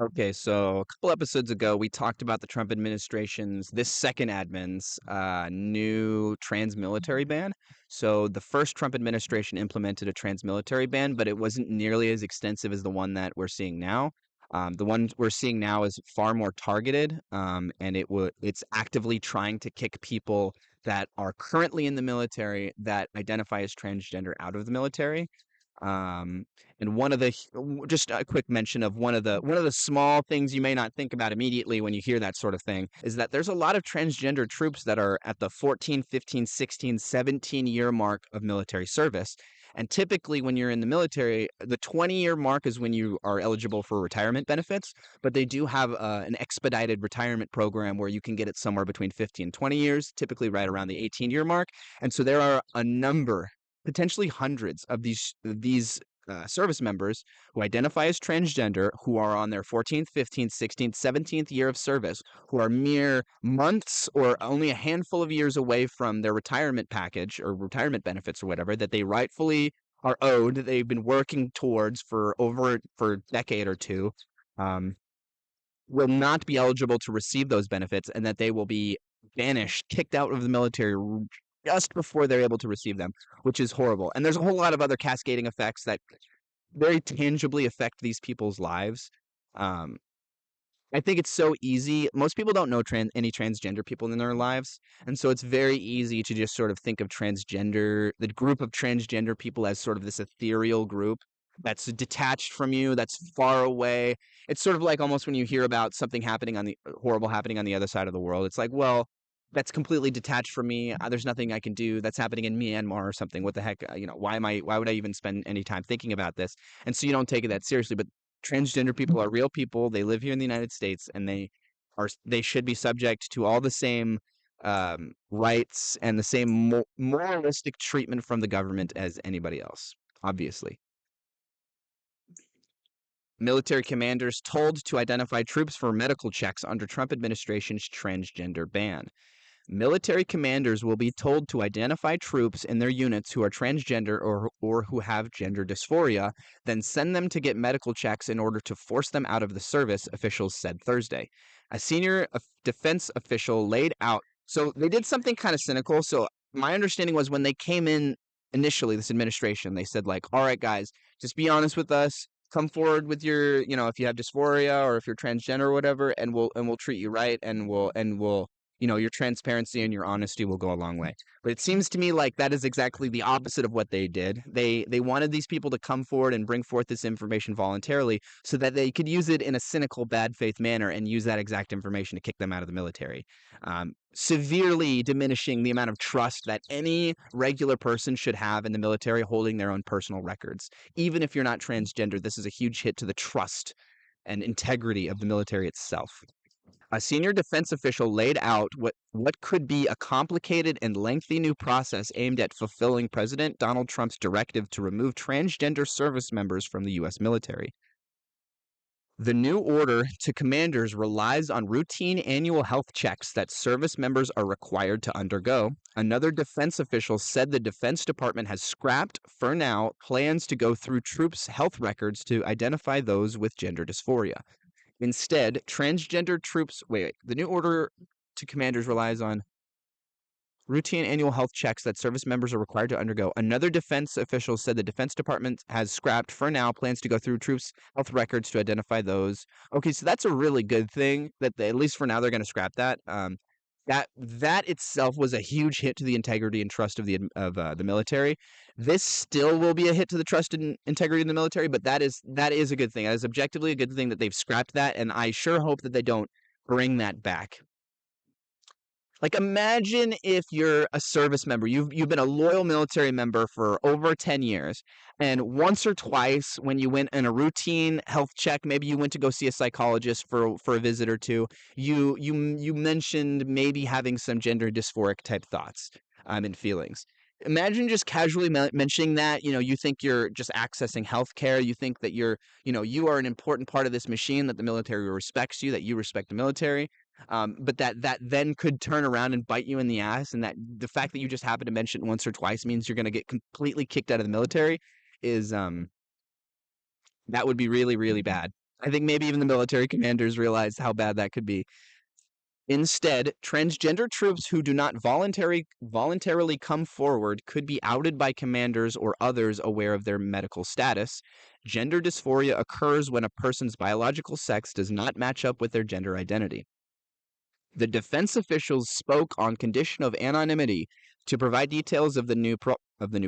Okay, so a couple episodes ago, we talked about the Trump administration's, this second admin's, new trans military ban. So the first Trump administration implemented a trans military ban, but it wasn't nearly as extensive as the one that we're seeing now. The one we're seeing now is far more targeted, and it's actively trying to kick people that are currently in the military that identify as transgender out of the military. Um, and just a quick mention of one of the small things you may not think about immediately when you hear that sort of thing is that there's a lot of transgender troops that are at the 14, 15, 16, 17-year mark of military service. And typically, when you're in the military, the 20-year mark is when you are eligible for retirement benefits. But they do have an expedited retirement program where you can get it somewhere between 50 and 20 years, typically right around the 18-year mark. And so there are a number, potentially hundreds of these service members who identify as transgender, who are on their 14th, 15th, 16th, 17th year of service, who are mere months or only a handful of years away from their retirement package or retirement benefits or whatever that they rightfully are owed, that they've been working towards for a decade or two, um, will not be eligible to receive those benefits, and that they will be banished, kicked out of the military just before they're able to receive them, which is horrible. And there's a whole lot of other cascading effects that very tangibly affect these people's lives. Um, I think it's so easy. Most people don't know any transgender people in their lives, and so it's very easy to just sort of think of the group of transgender people, as sort of this ethereal group that's detached from you, that's far away. It's sort of like almost when you hear about something happening horrible happening on the other side of the world. It's like, well, that's completely detached from me. There's nothing I can do. That's happening in Myanmar or something. What the heck? Why would I even spend any time thinking about this? And so you don't take it that seriously. But transgender people are real people. They live here in the United States, and they should be subject to all the same rights and the same moralistic treatment from the government as anybody else. Obviously, military commanders told to identify troops for medical checks under Trump administration's transgender ban. Military commanders will be told to identify troops in their units who are transgender or who have gender dysphoria, then send them to get medical checks in order to force them out of the service, officials said Thursday. A senior defense official laid out. So they did something kind of cynical. So my understanding was when they came in initially, this administration, they said, like, all right, guys, just be honest with us. Come forward with your, if you have dysphoria or if you're transgender or whatever, and we'll treat you right, and we'll your transparency and your honesty will go a long way. But it seems to me like that is exactly the opposite of what they did. They wanted these people to come forward and bring forth this information voluntarily so that they could use it in a cynical, bad faith manner and use that exact information to kick them out of the military, severely diminishing the amount of trust that any regular person should have in the military holding their own personal records. Even if you're not transgender, this is a huge hit to the trust and integrity of the military itself. A senior defense official laid out what could be a complicated and lengthy new process aimed at fulfilling President Donald Trump's directive to remove transgender service members from the U.S. military. The new order to commanders relies on routine annual health checks that service members are required to undergo. Another defense official said the Defense Department has scrapped, for now, plans to go through troops' health records to identify those with gender dysphoria. Instead, transgender troops. The new order to commanders relies on routine annual health checks that service members are required to undergo. Another defense official said the Defense Department has scrapped, for now, plans to go through troops' health records to identify those. Okay, so that's a really good thing that at least for now they're going to scrap that. That itself was a huge hit to the integrity and trust of the military. This still will be a hit to the trust and integrity of the military, but that is a good thing. That is objectively a good thing that they've scrapped that, and I sure hope that they don't bring that back. Like, imagine if you're a service member, you've been a loyal military member for over 10 years, and once or twice when you went in a routine health check, maybe you went to go see a psychologist for a visit or two, you mentioned maybe having some gender dysphoric type thoughts and feelings. Imagine just casually mentioning that, you think you're just accessing healthcare, you think that you are an important part of this machine, that the military respects you, that you respect the military. But that then could turn around and bite you in the ass, and that the fact that you just happen to mention it once or twice means you're going to get completely kicked out of the military is that would be really, really bad. I think maybe even the military commanders realized how bad that could be. Instead, transgender troops who do not voluntarily come forward could be outed by commanders or others aware of their medical status. Gender dysphoria occurs when a person's biological sex does not match up with their gender identity. The defense officials spoke on condition of anonymity to provide details of the new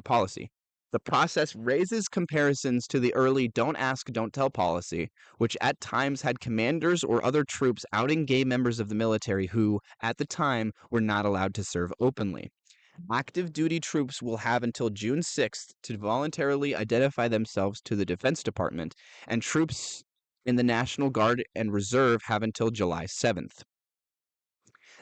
policy. The process raises comparisons to the early "don't ask, don't tell" policy, which at times had commanders or other troops outing gay members of the military who, at the time, were not allowed to serve openly. Active duty troops will have until June 6th to voluntarily identify themselves to the Defense Department, and troops in the National Guard and Reserve have until July 7th.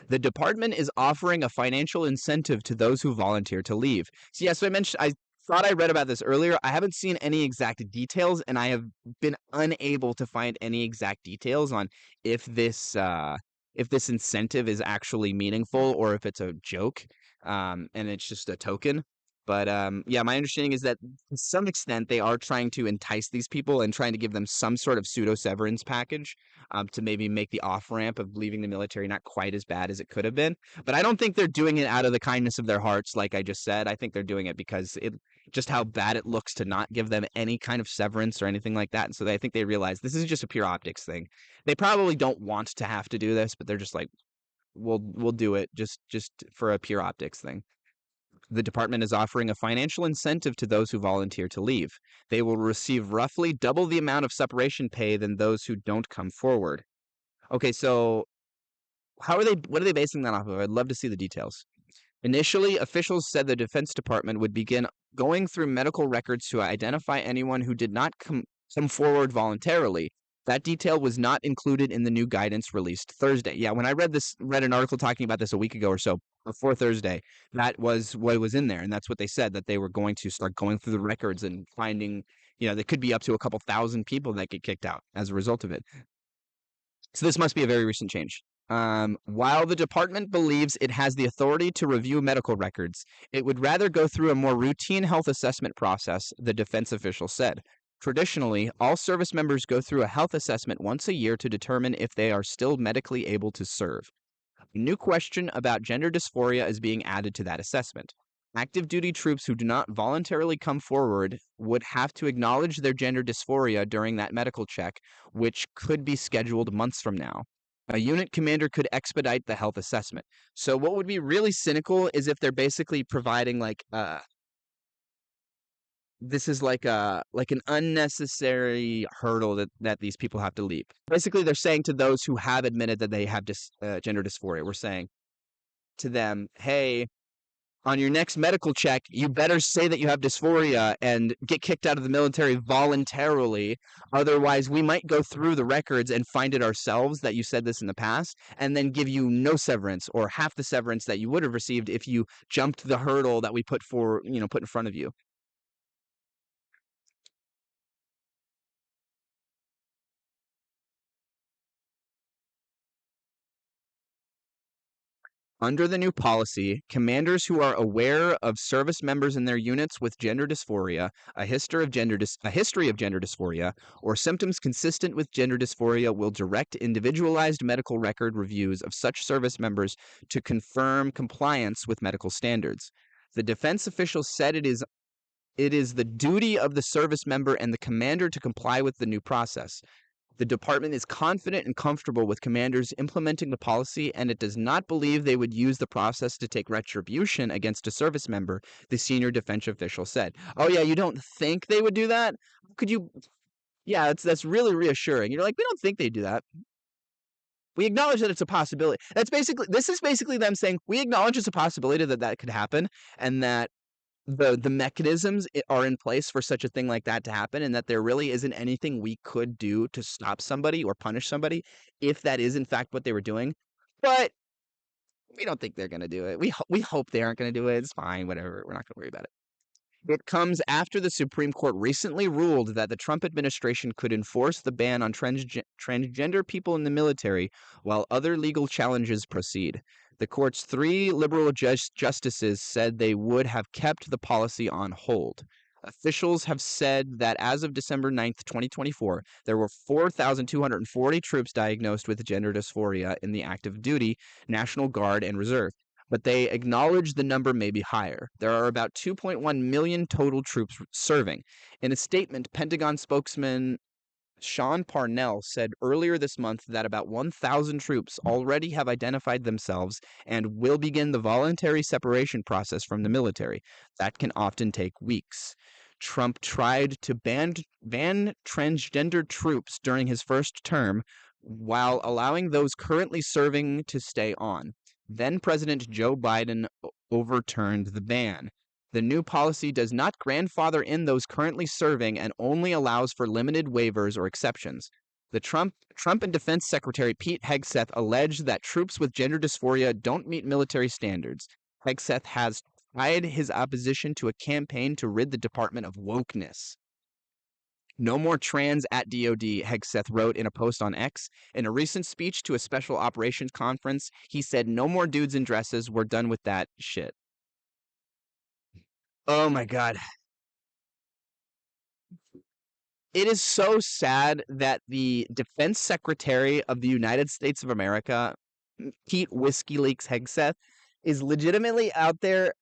The department is offering a financial incentive to those who volunteer to leave. So yeah, so I thought I read about this earlier. I haven't seen any exact details, and I have been unable to find any exact details on if this incentive is actually meaningful or if it's a joke, and it's just a token. But yeah, my understanding is that to some extent they are trying to entice these people and trying to give them some sort of pseudo severance package to maybe make the off ramp of leaving the military not quite as bad as it could have been. But I don't think they're doing it out of the kindness of their hearts, like I just said. I think they're doing it because just how bad it looks to not give them any kind of severance or anything like that. And so I think they realize this is just a pure optics thing. They probably don't want to have to do this, but they're just like, we'll do it just for a pure optics thing. The department is offering a financial incentive to those who volunteer to leave. They will receive roughly double the amount of separation pay than those who don't come forward. Okay, so what are they basing that off of? I'd love to see the details. Initially, officials said the Defense Department would begin going through medical records to identify anyone who did not come forward voluntarily. That detail was not included in the new guidance released Thursday. Yeah, when I read an article talking about this a week ago or so, before Thursday, that was what was in there, and that's what they said, that they were going to start going through the records and finding, there could be up to a couple thousand people that get kicked out as a result of it. So this must be a very recent change. While the department believes it has the authority to review medical records, it would rather go through a more routine health assessment process, the defense official said. Traditionally, all service members go through a health assessment once a year to determine if they are still medically able to serve. A new question about gender dysphoria is being added to that assessment. Active duty troops who do not voluntarily come forward would have to acknowledge their gender dysphoria during that medical check, which could be scheduled months from now. A unit commander could expedite the health assessment. So what would be really cynical is if they're basically providing this is like an unnecessary hurdle that these people have to leap. Basically, they're saying to those who have admitted that they have gender dysphoria, we're saying to them, hey, on your next medical check, you better say that you have dysphoria and get kicked out of the military voluntarily. Otherwise, we might go through the records and find it ourselves that you said this in the past, and then give you no severance or half the severance that you would have received if you jumped the hurdle that we put in front of you. Under the new policy, commanders who are aware of service members in their units with gender dysphoria, a history of gender dysphoria, or symptoms consistent with gender dysphoria will direct individualized medical record reviews of such service members to confirm compliance with medical standards. The defense officials said it is the duty of the service member and the commander to comply with the new process. The department is confident and comfortable with commanders implementing the policy, and it does not believe they would use the process to take retribution against a service member, the senior defense official said. Oh yeah, you don't think they would do that? Could you? Yeah, that's really reassuring. You're like, we don't think they do that. We acknowledge that it's a possibility. This is basically them saying we acknowledge it's a possibility that could happen, and that the mechanisms are in place for such a thing like that to happen, and that there really isn't anything we could do to stop somebody or punish somebody if that is in fact what they were doing. But we don't think they're going to do it. We hope they aren't going to do it. It's fine, whatever. We're not going to worry about it. It comes after the Supreme Court recently ruled that the Trump administration could enforce the ban on transgender people in the military while other legal challenges proceed. The court's 3 liberal justices said they would have kept the policy on hold. Officials have said that as of December 9th, 2024, there were 4,240 troops diagnosed with gender dysphoria in the active duty, National Guard, and Reserve. But they acknowledge the number may be higher. There are about 2.1 million total troops serving. In a statement, Pentagon spokesman Sean Parnell said earlier this month that about 1,000 troops already have identified themselves and will begin the voluntary separation process from the military. That can often take weeks. Trump tried to ban transgender troops during his first term while allowing those currently serving to stay on. Then President Joe Biden overturned the ban. The new policy does not grandfather in those currently serving and only allows for limited waivers or exceptions. The Trump and Defense Secretary Pete Hegseth alleged that troops with gender dysphoria don't meet military standards. Hegseth has tied his opposition to a campaign to rid the department of wokeness. No more trans at DOD, Hegseth wrote in a post on X. In a recent speech to a special operations conference, he said, "No more dudes in dresses. We're done with that shit." Oh my God. It is so sad that the Defense Secretary of the United States of America, Pete Whiskey Leaks Hegseth, is legitimately out there,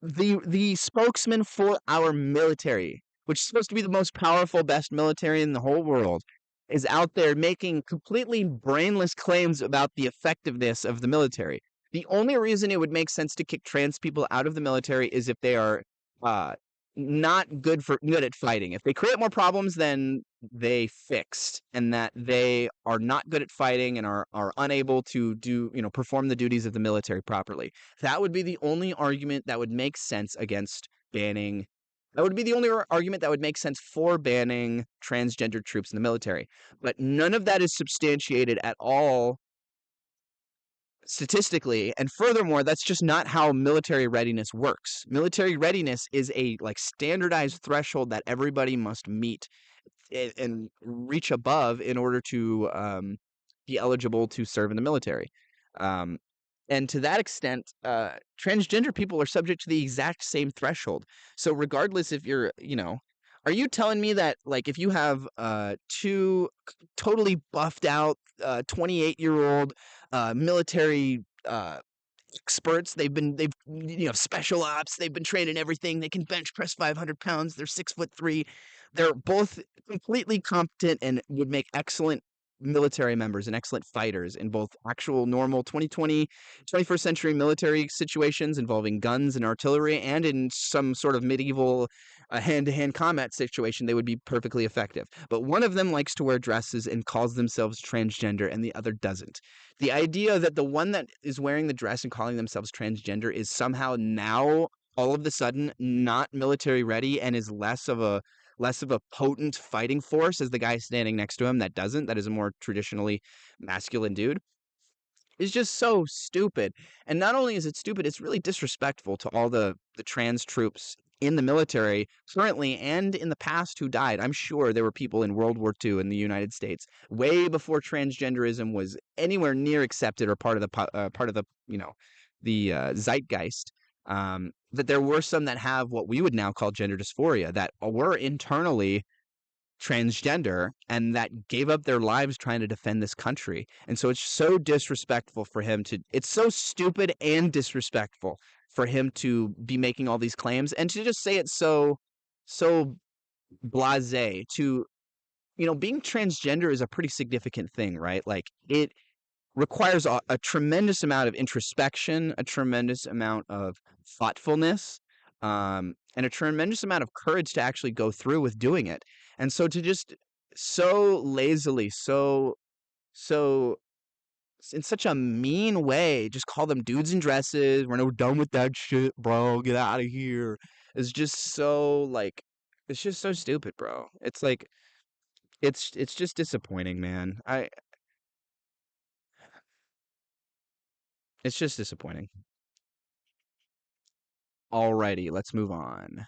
the spokesman for our military, which is supposed to be the most powerful, best military in the whole world, is out there making completely brainless claims about the effectiveness of the military. The only reason it would make sense to kick trans people out of the military is if they are not good at fighting. If they create more problems than they fixed, and that they are not good at fighting and are unable to perform the duties of the military properly. That would be the only argument that would make sense against banning. That would be the only argument that would make sense for banning transgender troops in the military. But none of that is substantiated at all statistically, and furthermore, that's just not how military readiness works. Military readiness is a standardized threshold that everybody must meet and reach above in order to be eligible to serve in the military. And to that extent, transgender people are subject to the exact same threshold. So regardless if you're, are you telling me that if you have two totally buffed out 28-year-old military experts, they've special ops, they've been trained in everything, they can bench press 500 pounds, they're 6'3", they're both completely competent and would make excellent military members and excellent fighters in both actual normal 21st century military situations involving guns and artillery, and in some sort of medieval hand-to-hand combat situation, they would be perfectly effective. But one of them likes to wear dresses and calls themselves transgender, and the other doesn't. The idea that the one that is wearing the dress and calling themselves transgender is somehow now all of a sudden not military ready and is less of a potent fighting force as the guy standing next to him that is a more traditionally masculine dude, is just so stupid. And not only is it stupid, it's really disrespectful to all the trans troops in the military currently and in the past who died. I'm sure there were people in World War II in the United States way before transgenderism was anywhere near accepted or part of the zeitgeist. That there were some that have what we would now call gender dysphoria, that were internally transgender and that gave up their lives trying to defend this country. And so it's so disrespectful for him it's so stupid and disrespectful for him to be making all these claims and to just say it so blasé. To being transgender is a pretty significant thing, right? It requires a tremendous amount of introspection, a tremendous amount of thoughtfulness, and a tremendous amount of courage to actually go through with doing it. And so to just so lazily, so in such a mean way, just call them dudes in dresses, we're done with that shit, bro, get out of here, is just so it's just so stupid, bro. It's it's just disappointing, man. It's just disappointing. Alrighty, let's move on.